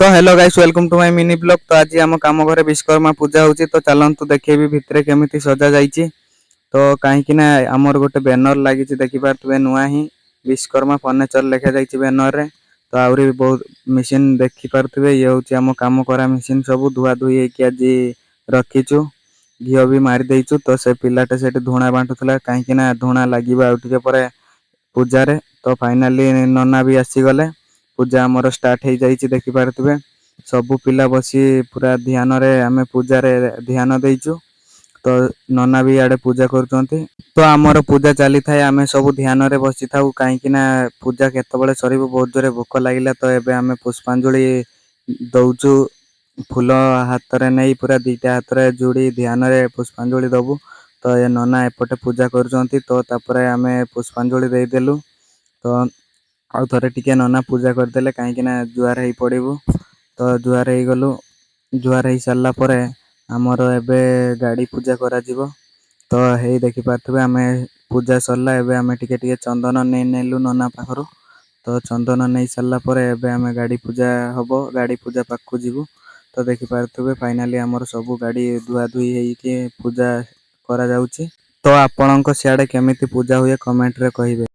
तो hello guys, welcome to my mini blog. तो आज आम कम घर विश्वकर्मा पूजा होची। तो चलंतु देखेबी भितरे केमिति सजा जाईची। तो कहीं ना आमर गोटे बैनर लगी देखी पारे नुआ ही विश्वकर्मा फर्निचर लिखा जाइए बैनर रे। तो आहरी भी बहुत मेसीन देखी पारे ये हूँ आम कम करा मेसीन सब धुआ धुई होगी आज रखीचु। घी भी मारी देचु। तो से पिलाटे से धूणा बांटुला कहीं धूणा लगे आउटे पूजा रे। तो फाइनाली नना भी आसीगले। पूजा आमर स्टार्ट हो जाइए देखी पारे सबू पिला बसी पूरा ध्यान रे आमे पूजा रे ध्यान देचु। तो नना भी आड़े पूजा करुँच। तो आमर पूजा चली थाए आमे सब ध्यान रे बसी था कहीं पूजा केतबेले सर बहुत जोरे भोक लगिला। तो एबे आमे पुष्पांजलि दौचु फूल हाथ रे नहीं पूरा दीटा हाथ रे जोड़ी ध्यान रे पुष्पांजलि दबु। तो ये नना एपटे पूजा करुँच। तो तापरे आमे पुष्पांजलि देदेलु। तो आउ थे टिके नना पूजा करदेले कहीं जुआर हो पड़ू। तो जुआर हो गलु। जुआर हो सारा पर आमर एबे गाड़ी पूजा करा जीवो। तो हे देखी पारे आमे पूजा सरला एबे आमे टिके टिके चंदन नहीं नेलु नना पाखरु। तो चंदन नहीं सारा पर एबे आमे गाड़ी पूजा हबो, गाड़ी पूजा पाखु जीवु। तो देखी पारे फाइनाली आमर सबू गाड़ी धुआ धुई होइके पूजा करा जाउची। तो आपणक सियाड़े केमिति पूजा हुए कमेंट रे कहिबे।